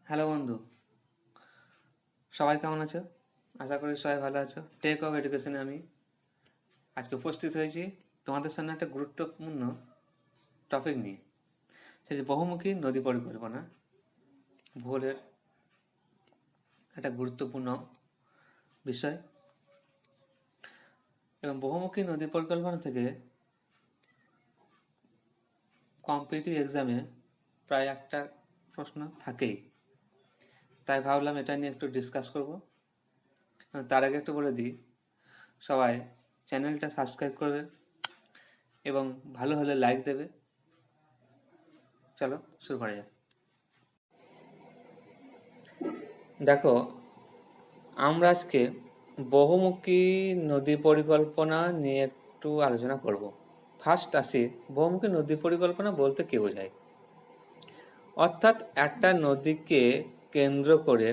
Hello বন্ধু, সবাই কেমন আছো? আশা করি সবাই ভালো আছো। টেক অফ এডুকেশনে আমি আজকে উপস্থিত হয়েছি তোমাদের সামনে একটা গুরুত্বপূর্ণ টপিক নিয়ে। সেটি বহুমুখী নদী পরিকল্পনা, ভূগোলের একটা গুরুত্বপূর্ণ বিষয়। এবং বহুমুখী নদী পরিকল্পনা থেকে কম্পিটিটিভ এক্সামে প্রায় একটা প্রশ্ন থাকেই, তাই ভাবলাম এটা নিয়ে একটু ডিসকাস করব। তার আগে একটু বলে দিই, সবাই চ্যানেলটা সাবস্ক্রাইব করবে এবং ভালো হলে লাইক দেবে। চলো শুরু করা যাক। দেখো, আমরা আজকে বহুমুখী নদী পরিকল্পনা নিয়ে একটু আলোচনা করব। ফার্স্ট আসি, বহুমুখী নদী পরিকল্পনা বলতে কি বোঝায়। অর্থাৎ একটা নদীকে কেন্দ্র করে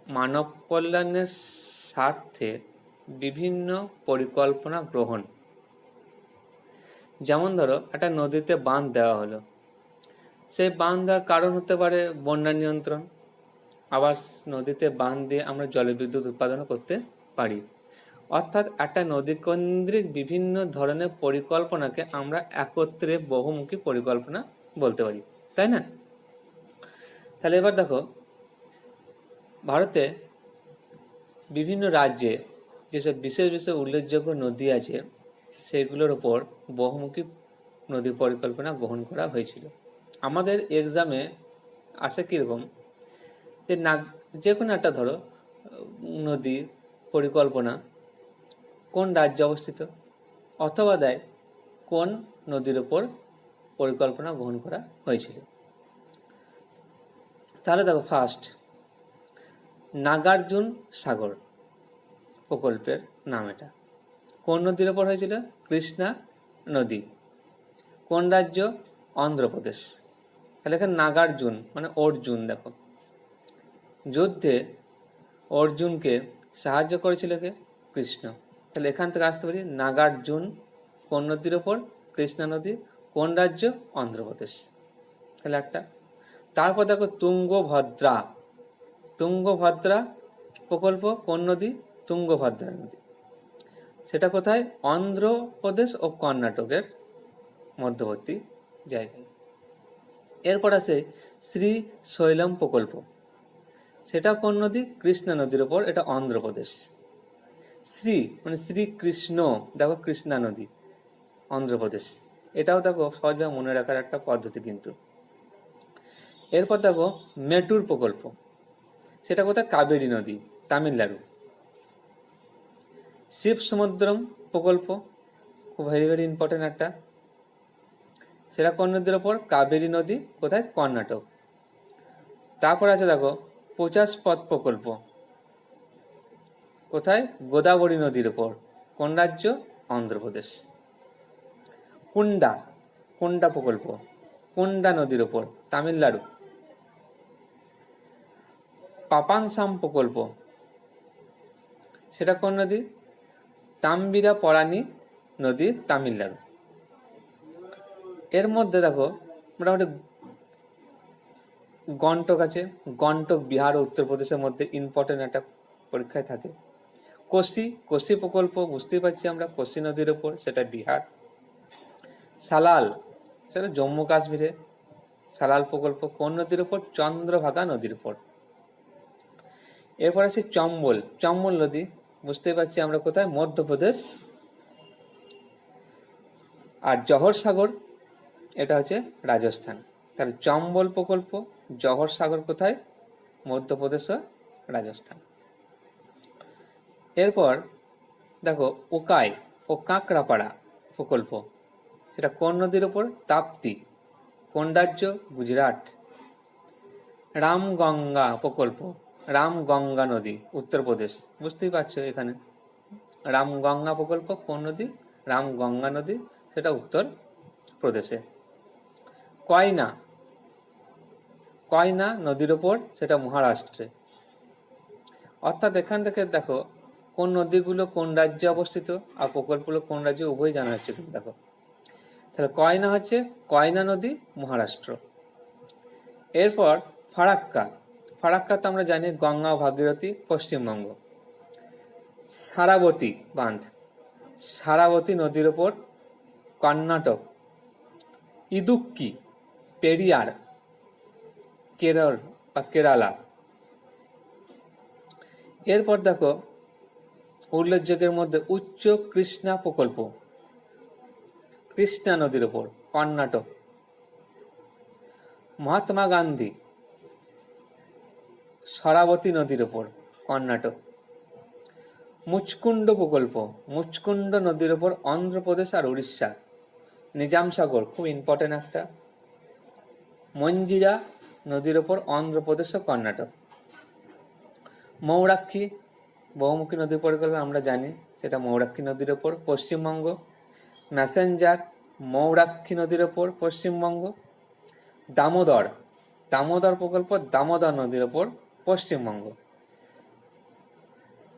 মানব কল্যাণের স্বার্থে বিভিন্ন পরিকল্পনা গ্রহণ। যেমন ধরো, একটা নদীতে বাঁধ দেওয়া হলো, সেই বাঁধ দেওয়ার কারণ হতে পারে বন্যা নিয়ন্ত্রণ। আবার নদীতে বাঁধ দিয়ে আমরা জলবিদ্যুৎ উৎপাদন করতে পারি। অর্থাৎ একটা নদীকেন্দ্রিক বিভিন্ন ধরনের পরিকল্পনাকে আমরা একত্রে বহুমুখী পরিকল্পনা বলতে পারি, তাই না? তাহলে এবার দেখো, ভারতে বিভিন্ন রাজ্যে যেসব বিশেষ বিশেষ উল্লেখযোগ্য নদী আছে, সেগুলোর ওপর বহুমুখী নদী পরিকল্পনা গ্রহণ করা হয়েছিল। আমাদের এক্সামে আসে কীরকম, যে কোনো একটা ধরো নদী পরিকল্পনা কোন রাজ্যে অবস্থিত, অথবা দেয় কোন নদীর ওপর পরিকল্পনা গ্রহণ করা হয়েছিল। তাহলে দেখো, ফার্স্ট নাগার্জুন সাগর প্রকল্পের নাম। এটা কোন নদীর ওপর হয়েছিল? কৃষ্ণা নদী। কোন রাজ্য? অন্ধ্রপ্রদেশ। তাহলে এখানে নাগার্জুন মানে অর্জুন। দেখো, যুদ্ধে অর্জুনকে সাহায্য করেছিল কে? কৃষ্ণ। তাহলে এখান থেকে আসতে পারি নাগার্জুন কোন নদীর ওপর? কৃষ্ণা নদী। কোন রাজ্য? অন্ধ্রপ্রদেশ। তাহলে একটা। তারপর দেখো তুঙ্গভদ্রা। তুঙ্গভদ্রা প্রকল্প কোন নদী? তুঙ্গভদ্রা নদী। সেটা কোথায়? অন্ধ্রপ্রদেশ ও কর্ণাটকের মধ্যবর্তী জায়গায়। এরপর আছে শ্রীশৈলম প্রকল্প। সেটা কোন নদী? কৃষ্ণা নদীর ওপর। এটা অন্ধ্রপ্রদেশ। শ্রী মানে শ্রীকৃষ্ণ, দেখো কৃষ্ণা নদী, অন্ধ্রপ্রদেশ। এটাও দেখো সহজভাবে মনে রাখার একটা পদ্ধতি কিন্তু। এরপর দেখো মেটুর প্রকল্প। সেটা কোথায়? কাবেরী নদী, তামিলনাড়ু। শিব সমুদ্রম প্রকল্প খুব ভেরি ভেরি ইম্পর্টেন্ট একটা। সেটা কোন নদীর ওপর? কাবেরী নদী। কোথায়? কর্ণাটক। তারপর আছে দেখো 50 পথ প্রকল্প। কোথায়? গোদাবরী নদীর ওপর। কোন রাজ্য? অন্ধ্রপ্রদেশ। কুন্ডা কুন্ডা প্রকল্প কুন্ডা নদীর ওপর, তামিলনাড়ু। পাপানসাম প্রকল্প, সেটা কোন নদী? তাম্বিরা পরানি নদী, তামিলনাড়ু। এর মধ্যে দেখো মোটামুটি গন্টক আছে। গন্টক বিহার ও উত্তরপ্রদেশের মধ্যে ইম্পর্টেন্ট একটা পরীক্ষায় থাকে। কোসি প্রকল্প, বুঝতেই পারছি আমরা, কোসি নদীর ওপর, সেটা বিহার। সালাল, সেটা জম্মু কাশ্মীরে। সালাল প্রকল্প কোন নদীর ওপর? চন্দ্রভাগা নদীর উপর। এরপর আছে চম্বল। চম্বল নদী বুঝতেই পারছি আমরা কোথায়? মধ্যপ্রদেশ। আর জহর সাগর, এটা হচ্ছে রাজস্থান। তাহলে চম্বল প্রকল্প, জহর সাগর কোথায়? মধ্যপ্রদেশ ও রাজস্থান। এরপর দেখো ওকাই ও কাঁকড়াপাড়া প্রকল্প, সেটা কোন নদীর ওপর? তাপ্তি। কোন রাজ্য? গুজরাট। রামগঙ্গা প্রকল্প, রামগঙ্গা নদী, উত্তরপ্রদেশ। বুঝতেই পারছো এখানে রামগঙ্গা প্রকল্প কোন নদী? রামগঙ্গা নদী, সেটা উত্তর প্রদেশে। কয়না কয়না নদীর ওপর, সেটা মহারাষ্ট্রে। অর্থাৎ এখান থেকে দেখো কোন নদীগুলো কোন রাজ্যে অবস্থিত আর প্রকল্পগুলো কোন রাজ্যে, উভয় জানা হচ্ছে কিন্তু। দেখো তাহলে কয়না হচ্ছে কয়না নদী, মহারাষ্ট্র। এরপর ফারাক্কা ফারাক্কা তো আমরা জানি গঙ্গা ও ভাগীরথী, পশ্চিমবঙ্গ। সারাবতী বাঁধ, সারাবতী নদীর ওপর, কর্ণাটক। ইদুক্কি, পেরিয়ার, কেরল বা কেরালা। এরপর দেখো উল্লেখযোগ্যের মধ্যে উচ্চ কৃষ্ণা প্রকল্প, কৃষ্ণা নদীর ওপর, কর্ণাটক। মহাত্মা গান্ধী, সরাবতী নদীর ওপর, কর্ণাটক। মুচকুন্ড প্রকল্প, মুচকুন্ড নদীর ওপর, অন্ধ্রপ্রদেশ আর উড়িষ্যা। নিজাম সাগর, খুব ইম্পর্টেন্ট একটা। মঞ্জিরা নদীর ওপর, অন্ধ্রপ্রদেশ ও কর্ণাটক। মৌরাক্ষী, বহুমুখী নদী পরিকল্পনা আমরা জানি, সেটা মৌরাক্ষী নদীর ওপর, পশ্চিমবঙ্গ। ম্যাসেঞ্জার, মৌরাক্ষী নদীর ওপর, পশ্চিমবঙ্গ। দামোদর, দামোদর প্রকল্প, দামোদর নদীর ওপর, পশ্চিমবঙ্গ।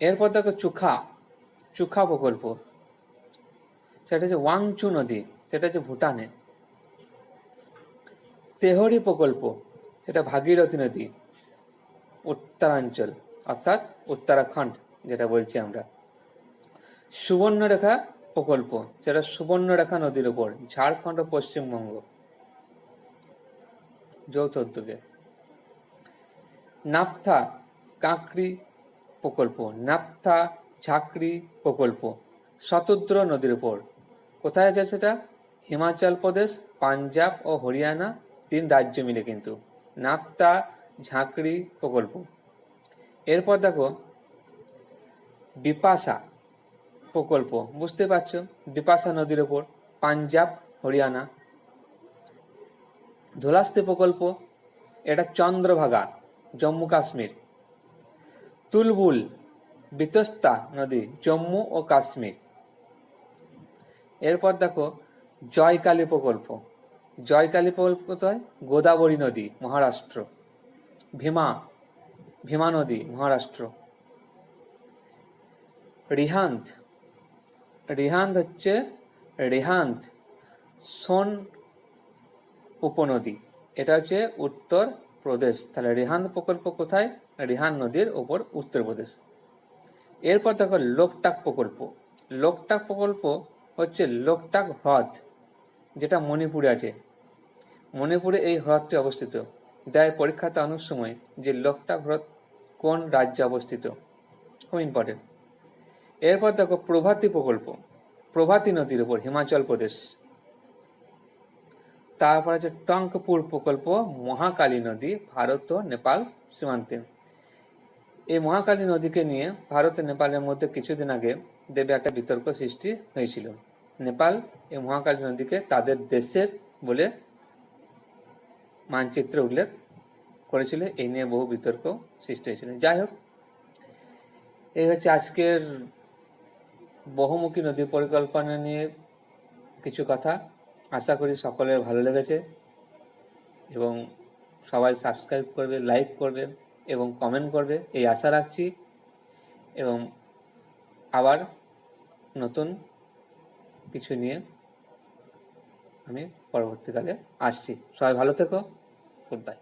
এরপর দেখো চুখা, চুখা প্রকল্প, সেটা হচ্ছে ওয়াংচু নদী, সেটা হচ্ছে ভুটানে। তেহরি প্রকল্প, সেটা ভাগীরথী নদী, উত্তরাঞ্চল অর্থাৎ উত্তরাখণ্ড যেটা বলছি আমরা। সুবর্ণরেখা প্রকল্প, সেটা সুবর্ণরেখা নদীর উপর, ঝাড়খণ্ড ও পশ্চিমবঙ্গ, যৌথ উদ্যোগে। নাপথা কাঁকড়ি প্রকল্প, নাপথা ঝাঁকড়ি প্রকল্প, শতদ্র নদীর উপর। কোথায় আছে সেটা? হিমাচল প্রদেশ, পাঞ্জাব ও হরিয়ানা, 3 রাজ্য মিলে কিন্তু নাপথা ঝাঁকড়ি প্রকল্প। এরপর দেখো বিপাশা প্রকল্প, বুঝতে পারছো, বিপাশা নদীর ওপর, পাঞ্জাব হরিয়ানা। ধুলাস্তি প্রকল্প, এটা চন্দ্রভাগা, জম্মু কাশ্মীর। তুলবুল বিতস্তা নদী, জম্মু ও কাশ্মীর। এরপর দেখো জয়কালী প্রকল্প, জয়কালী প্রকল্প কোথায়? গোদাবরী নদী, মহারাষ্ট্র। ভীমা, ভীমা নদী, মহারাষ্ট্র। রিহান্দ, রিহান্দ হচ্ছে রিহান্দ সোন উপনদী, এটা হচ্ছে উত্তর প্রদেশ। তাহলে রিহান্দ প্রকল্প কোথায়? রিহান নদীর ওপর, উত্তরপ্রদেশ। এরপর দেখো লোকটাক প্রকল্প, লোকটাক প্রকল্প হচ্ছে লোকটাক হ্রদ, যেটা মণিপুরে আছে। মণিপুরে এই হ্রদটি অবস্থিত। দেয় পরীক্ষাতে অনেক সময় যে লোকটাক হ্রদ কোন রাজ্যে অবস্থিত, খুব ইম্পর্টেন্ট। এরপর দেখো প্রভাতী প্রকল্প, প্রভাতী নদীর উপর, হিমাচল প্রদেশ। তারপর আছে টঙ্কপুর প্রকল্প, মহাকালী নদী, ভারত ও নেপাল সীমান্তে। এই মহাকালী নদীকে নিয়ে ভারত ও নেপালের মধ্যে কিছুদিন আগে দেবে একটা বিতর্ক সৃষ্টি হয়েছিল। নেপাল এই মহাকালী নদীকে তাদের দেশের বলে মানচিত্রে উল্লেখ করেছিল, এই নিয়ে বহু বিতর্ক সৃষ্টি হয়েছিল। যাই হোক, এই হচ্ছে আজকের বহুমুখী নদী পরিকল্পনা নিয়ে কিছু কথা। আশা করি সকলের ভালো লেগেছে এবং সবাই সাবস্ক্রাইব করবে, লাইক করবে এবং কমেন্ট করবে, এই আশা রাখছি। এবং আবার নতুন কিছু নিয়ে আমি পরবর্তীকালে আসছি। সবাই ভালো থেকো, গুড বাই।